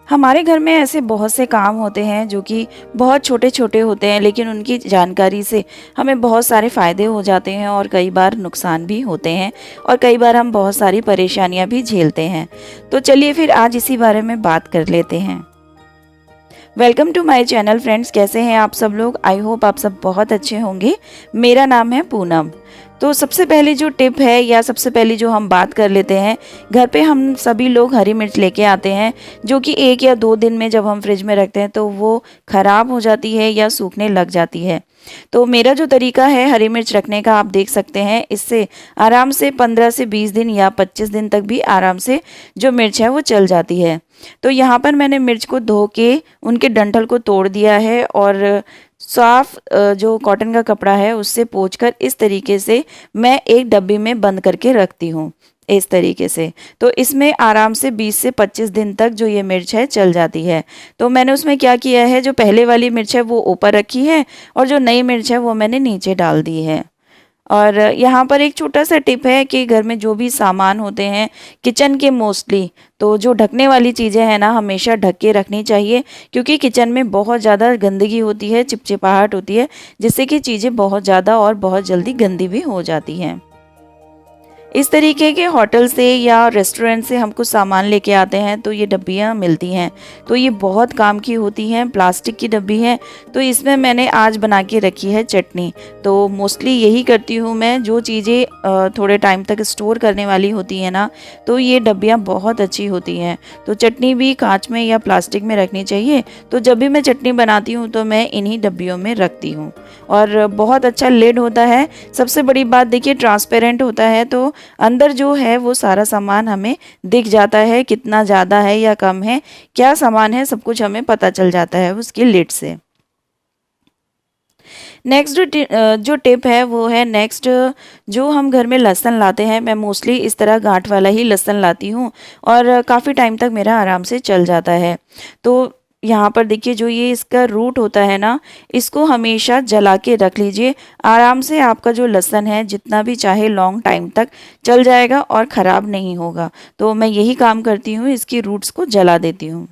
हमारे घर में ऐसे बहुत से काम होते हैं जो कि बहुत छोटे छोटे होते हैं, लेकिन उनकी जानकारी से हमें बहुत सारे फ़ायदे हो जाते हैं और कई बार नुकसान भी होते हैं और कई बार हम बहुत सारी परेशानियां भी झेलते हैं। तो चलिए फिर आज इसी बारे में बात कर लेते हैं। Welcome to my channel friends, कैसे हैं आप सब लोग? आई होप आप सब बहुत अच्छे होंगे। मेरा नाम है पूनम। तो सबसे पहले जो टिप है या सबसे पहले जो हम बात कर लेते हैं, घर पे हम सभी लोग हरी मिर्च लेके आते हैं जो कि 1 या 2 दिन में जब हम फ्रिज में रखते हैं तो वो ख़राब हो जाती है या सूखने लग जाती है। तो मेरा जो तरीका है हरी मिर्च रखने का, आप देख सकते हैं, इससे आराम से 15 से 20 दिन या 25 दिन तक भी आराम से जो मिर्च है वो चल जाती है। तो यहाँ पर मैंने मिर्च को धो के उनके डंठल को तोड़ दिया है और साफ जो कॉटन का कपड़ा है उससे पोंछकर इस तरीके से मैं एक डब्बी में बंद करके रखती हूँ, इस तरीके से। तो इसमें आराम से 20 से 25 दिन तक जो ये मिर्च है चल जाती है। तो मैंने उसमें क्या किया है, जो पहले वाली मिर्च है वो ऊपर रखी है और जो नई मिर्च है वो मैंने नीचे डाल दी है। और यहाँ पर एक छोटा सा टिप है कि घर में जो भी सामान होते हैं किचन के मोस्टली, तो जो ढकने वाली चीज़ें हैं ना हमेशा ढक के रखनी चाहिए, क्योंकि किचन में बहुत ज़्यादा गंदगी होती है, चिपचिपाहट होती है, जिससे कि चीज़ें बहुत ज़्यादा और बहुत जल्दी गंदी भी हो जाती हैं। इस तरीके के होटल से या रेस्टोरेंट से हम कुछ सामान लेके आते हैं तो ये डब्बियाँ मिलती हैं, तो ये बहुत काम की होती हैं, प्लास्टिक की डब्बी है। तो इसमें मैंने आज बना के रखी है चटनी। तो मोस्टली यही करती हूँ मैं, जो चीज़ें थोड़े टाइम तक स्टोर करने वाली होती हैं ना, तो ये डब्बियाँ बहुत अच्छी होती हैं। तो चटनी भी कांच में या प्लास्टिक में रखनी चाहिए। तो जब भी मैं चटनी बनाती हूँ तो मैं इन्हीं डब्बियों में रखती हूँ और बहुत अच्छा लिड होता है। सबसे बड़ी बात देखिए, ट्रांसपेरेंट होता है, तो अंदर जो है वो सारा सामान हमें दिख जाता है, कितना ज़्यादा है या कम है, क्या सामान है, सब कुछ हमें पता चल जाता है उसकी लिड से। नेक्स्ट जो टिप है वो है, नेक्स्ट जो हम घर में लहसुन लाते हैं, मैं मोस्टली इस तरह गांठ वाला ही लहसुन लाती हूँ और काफ़ी टाइम तक मेरा आराम से चल जाता है। तो यहाँ पर देखिए, जो ये इसका रूट होता है ना, इसको हमेशा जला के रख लीजिए। आराम से आपका जो लहसुन है जितना भी चाहे लॉन्ग टाइम तक चल जाएगा और ख़राब नहीं होगा। तो मैं यही काम करती हूँ, इसकी रूट्स को जला देती हूँ।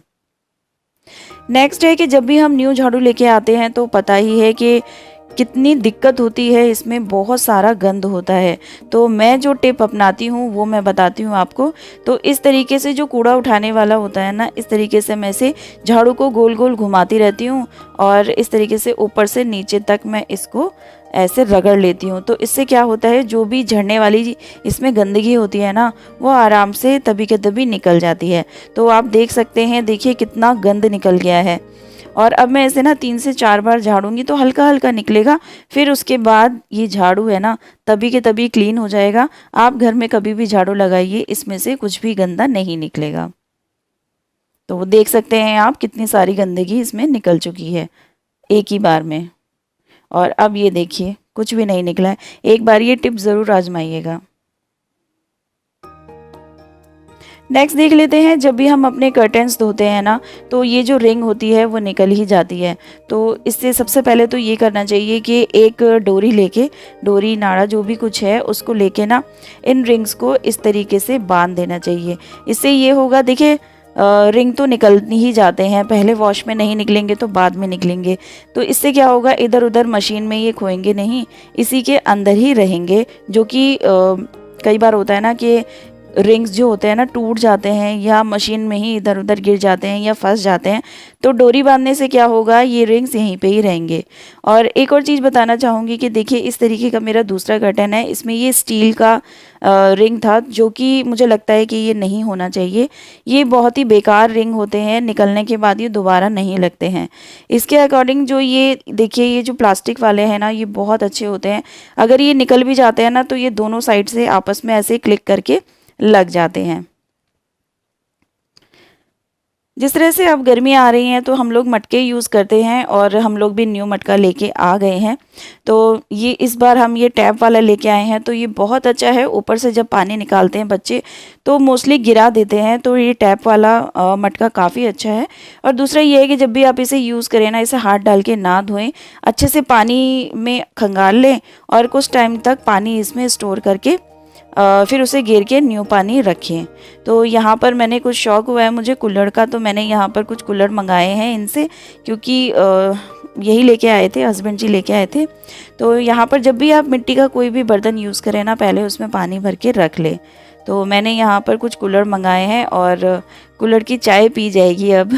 नेक्स्ट है कि जब भी हम न्यू झाड़ू लेके आते हैं तो पता ही है कि कितनी दिक्कत होती है, इसमें बहुत सारा गंद होता है। तो मैं जो टिप अपनाती हूँ वो मैं बताती हूँ आपको। तो इस तरीके से जो कूड़ा उठाने वाला होता है ना, इस तरीके से मैं से झाड़ू को गोल गोल घुमाती रहती हूँ और इस तरीके से ऊपर से नीचे तक मैं इसको ऐसे रगड़ लेती हूँ। तो इससे क्या होता है, जो भी झड़ने वाली इसमें गंदगी होती है ना, वो आराम से तभी के तभी निकल जाती है। तो आप देख सकते हैं, देखिए कितना गंद निकल गया है। और अब मैं इसे ना 3 से 4 बार झाड़ूंगी तो हल्का हल्का निकलेगा। फिर उसके बाद ये झाड़ू है ना तभी के तभी क्लीन हो जाएगा। आप घर में कभी भी झाड़ू लगाइए, इसमें से कुछ भी गंदा नहीं निकलेगा। तो वो देख सकते हैं आप, कितनी सारी गंदगी इसमें निकल चुकी है एक ही बार में। और अब ये देखिए कुछ भी नहीं निकला है। एक बार ये टिप ज़रूर आजमाइएगा। नेक्स्ट देख लेते हैं, जब भी हम अपने कर्टेंस धोते हैं ना, तो ये जो रिंग होती है वो निकल ही जाती है। तो इससे सबसे पहले तो ये करना चाहिए कि एक डोरी लेके, डोरी नाड़ा जो भी कुछ है उसको लेके ना इन रिंग्स को इस तरीके से बांध देना चाहिए। इससे ये होगा, देखिए रिंग तो निकल ही जाते हैं, पहले वॉश में नहीं निकलेंगे तो बाद में निकलेंगे। तो इससे क्या होगा, इधर उधर मशीन में ये खोएंगे नहीं, इसी के अंदर ही रहेंगे। जो कि कई बार होता है ना कि रिंग्स जो होते हैं ना टूट जाते हैं या मशीन में ही इधर उधर गिर जाते हैं या फंस जाते हैं। तो डोरी बांधने से क्या होगा, ये रिंग्स यहीं पे ही रहेंगे। और एक और चीज़ बताना चाहूँगी कि देखिए इस तरीके का मेरा दूसरा कर्टन है, इसमें ये स्टील का रिंग था, जो कि मुझे लगता है कि ये नहीं होना चाहिए। ये बहुत ही बेकार रिंग होते हैं, निकलने के बाद ये दोबारा नहीं लगते हैं। इसके अकॉर्डिंग जो ये देखिए, ये जो प्लास्टिक वाले हैं ना, ये बहुत अच्छे होते हैं। अगर ये निकल भी जाते हैं ना तो ये दोनों साइड से आपस में ऐसे क्लिक करके लग जाते हैं। जिस तरह से अब गर्मी आ रही हैं तो हम लोग मटके यूज़ करते हैं और हम लोग भी न्यू मटका लेके आ गए हैं। तो ये इस बार हम ये टैप वाला लेके आए हैं, तो ये बहुत अच्छा है। ऊपर से जब पानी निकालते हैं बच्चे तो मोस्टली गिरा देते हैं, तो ये टैप वाला मटका काफ़ी अच्छा है। और दूसरा ये है कि जब भी आप इसे यूज़ करें ना, इसे हाथ डाल के ना धोएं, अच्छे से पानी में खंगाल लें और कुछ टाइम तक पानी इसमें स्टोर करके फिर उसे घेर के न्यू पानी रखें। तो यहाँ पर मैंने कुछ शौक़ हुआ है मुझे कुल्हड़ का, तो मैंने यहाँ पर कुछ कुल्हड़ मंगाए हैं इनसे, क्योंकि यही लेके आए थे, हस्बैंड जी लेके आए थे। तो यहाँ पर जब भी आप मिट्टी का कोई भी बर्तन यूज़ करें ना, पहले उसमें पानी भर के रख लें। तो मैंने यहाँ पर कुछ कुल्हड़ मंगाए हैं और कुल्हड़ की चाय पी जाएगी अब।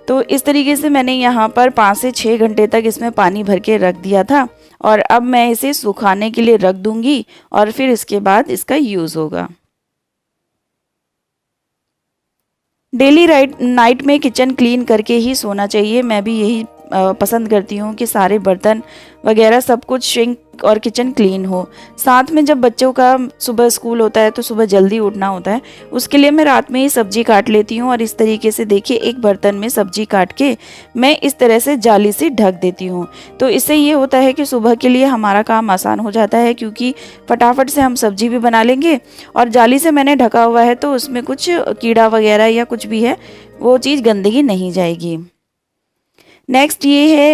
तो इस तरीके से मैंने यहाँ पर 5 से 6 घंटे तक इसमें पानी भर के रख दिया था और अब मैं इसे सुखाने के लिए रख दूँगी और फिर इसके बाद इसका यूज़ होगा। डेली नाइट में किचन क्लीन करके ही सोना चाहिए। मैं भी यही पसंद करती हूँ कि सारे बर्तन वगैरह सब कुछ सिंक और किचन क्लीन हो। साथ में जब बच्चों का सुबह स्कूल होता है तो सुबह जल्दी उठना होता है, उसके लिए मैं रात में ही सब्जी काट लेती हूँ और इस तरीके से देखिए एक बर्तन में सब्जी काट के मैं इस तरह से जाली से ढक देती हूँ। तो इससे ये होता है कि सुबह के लिए हमारा काम आसान हो जाता है, क्योंकि फटाफट से हम सब्जी भी बना लेंगे और जाली से मैंने ढका हुआ है तो उसमें कुछ कीड़ा वगैरह या कुछ भी है वो चीज़ गंदगी नहीं जाएगी। नेक्स्ट ये है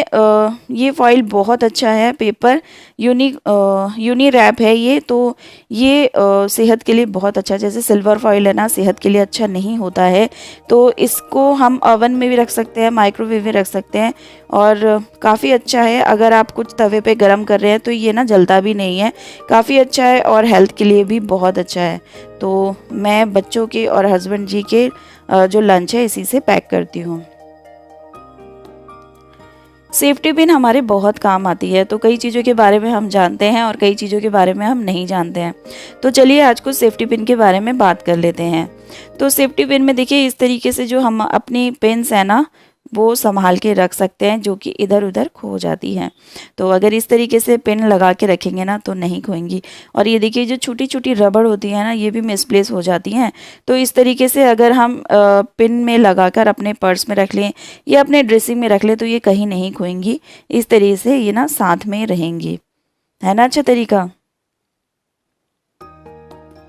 ये फॉइल बहुत अच्छा है, पेपर यूनी रैप है ये। तो ये सेहत के लिए बहुत अच्छा, जैसे सिल्वर फॉइल है ना सेहत के लिए अच्छा नहीं होता है, तो इसको हम ओवन में भी रख सकते हैं, माइक्रोवेव में रख सकते हैं और काफ़ी अच्छा है। अगर आप कुछ तवे पे गरम कर रहे हैं तो ये ना जलता भी नहीं है, काफ़ी अच्छा है और हेल्थ के लिए भी बहुत अच्छा है। तो मैं बच्चों के और हस्बैंड जी के जो लंच है इसी से पैक करती हूँ। सेफ्टी पिन हमारे बहुत काम आती है, तो कई चीज़ों के बारे में हम जानते हैं और कई चीज़ों के बारे में हम नहीं जानते हैं। तो चलिए आज कुछ सेफ्टी पिन के बारे में बात कर लेते हैं। तो सेफ्टी पिन में देखिए इस तरीके से जो हम अपनी पिन्स है ना वो संभाल के रख सकते हैं, जो कि इधर उधर खो जाती हैं। तो अगर इस तरीके से पिन लगा के रखेंगे ना तो नहीं खोएंगी। और ये देखिए जो छोटी छोटी रबड़ होती है ना ये भी मिसप्लेस हो जाती हैं। तो इस तरीके से अगर हम पिन में लगाकर अपने पर्स में रख लें या अपने ड्रेसिंग में रख लें तो ये कहीं नहीं खोएंगी। इस तरीके से ये ना साथ में रहेंगी, है ना अच्छा तरीका।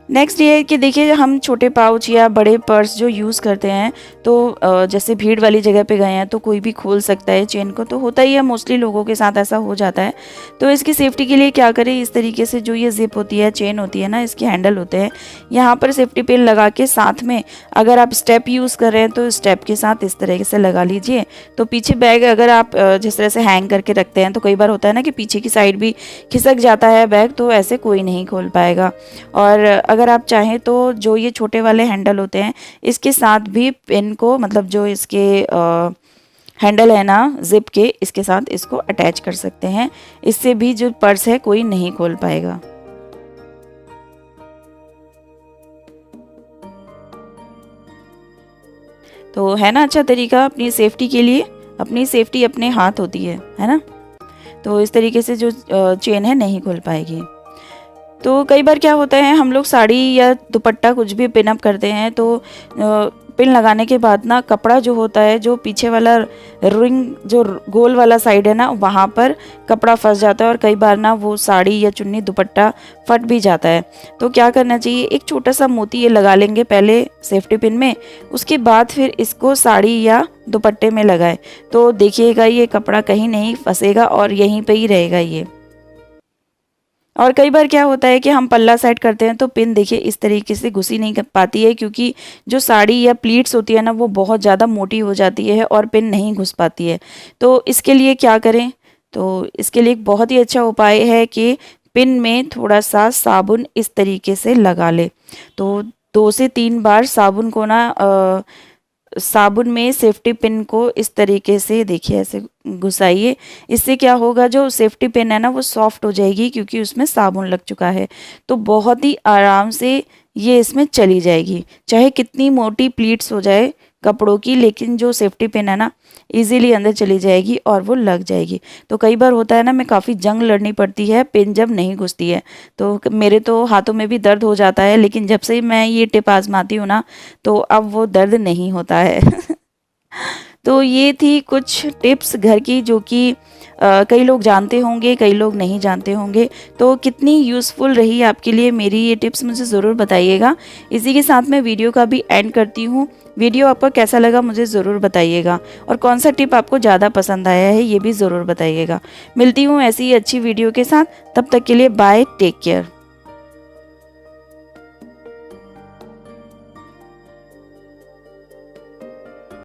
नेक्स्ट ये है कि देखिए हम छोटे पाउच या बड़े पर्स जो यूज़ करते हैं तो जैसे भीड़ वाली जगह पे गए हैं तो कोई भी खोल सकता है चेन को, तो होता ही है मोस्टली लोगों के साथ ऐसा हो जाता है। तो इसकी सेफ्टी के लिए क्या करें, इस तरीके से जो ये जिप होती है चेन होती है ना इसके हैंडल होते हैं, यहाँ पर सेफ्टी पिन लगा के साथ में अगर आप स्टेप यूज़ कर रहे हैं तो स्टेप के साथ इस तरीके से लगा लीजिए। तो पीछे बैग अगर आप जिस तरह से हैंग करके रखते हैं तो कई बार होता है ना कि पीछे की साइड भी खिसक जाता है बैग, तो ऐसे कोई नहीं खोल पाएगा। और अगर आप चाहें तो जो ये छोटे वाले हैंडल होते हैं इसके साथ भी पिन को, मतलब जो इसके हैंडल है ना जिप के, इसके साथ इसको अटैच कर सकते हैं। इससे भी जो पर्स है कोई नहीं खोल पाएगा। तो है ना अच्छा तरीका अपनी सेफ्टी के लिए, अपनी सेफ्टी अपने हाथ होती है ना। तो इस तरीके से जो चेन है नहीं खोल पाएगी। तो कई बार क्या होता है हम लोग साड़ी या दुपट्टा कुछ भी पिन अप करते हैं तो पिन लगाने के बाद ना कपड़ा जो होता है, जो पीछे वाला रिंग जो गोल वाला साइड है ना वहाँ पर कपड़ा फंस जाता है और कई बार ना वो साड़ी या चुन्नी दुपट्टा फट भी जाता है। तो क्या करना चाहिए, एक छोटा सा मोती ये लगा लेंगे पहले सेफ्टी पिन में, उसके बाद फिर इसको साड़ी या दुपट्टे में लगाए तो देखिएगा ये कपड़ा कहीं नहीं फंसेगा और यहीं पर ही रहेगा ये। और कई बार क्या होता है कि हम पल्ला सेट करते हैं तो पिन देखिए इस तरीके से घुसी नहीं कर पाती है, क्योंकि जो साड़ी या प्लीट्स होती है ना वो बहुत ज़्यादा मोटी हो जाती है और पिन नहीं घुस पाती है। तो इसके लिए क्या करें, तो इसके लिए एक बहुत ही अच्छा उपाय है कि पिन में थोड़ा सा साबुन इस तरीके से लगा ले। तो 2 से 3 बार साबुन को ना साबुन में सेफ्टी पिन को इस तरीके से देखिए ऐसे घुसाइए। इससे क्या होगा, जो सेफ्टी पिन है ना वो सॉफ्ट हो जाएगी क्योंकि उसमें साबुन लग चुका है। तो बहुत ही आराम से ये इसमें चली जाएगी, चाहे कितनी मोटी प्लीट्स हो जाए कपड़ों की, लेकिन जो सेफ्टी पिन है ना इजीली अंदर चली जाएगी और वो लग जाएगी। तो कई बार होता है ना मैं काफ़ी जंग लड़नी पड़ती है पिन जब नहीं घुसती है, तो मेरे तो हाथों में भी दर्द हो जाता है, लेकिन जब से मैं ये टिप आजमाती हूँ ना तो अब वो दर्द नहीं होता है। तो ये थी कुछ टिप्स घर की जो कि कई लोग जानते होंगे, कई लोग नहीं जानते होंगे। तो कितनी यूज़फुल रही आपके लिए मेरी ये टिप्स मुझे ज़रूर बताइएगा। इसी के साथ मैं वीडियो का भी एंड करती हूँ। वीडियो आपको कैसा लगा मुझे ज़रूर बताइएगा, और कौन सा टिप आपको ज़्यादा पसंद आया है ये भी ज़रूर बताइएगा। मिलती हूँ ऐसी ही अच्छी वीडियो के साथ, तब तक के लिए बाय, टेक केयर।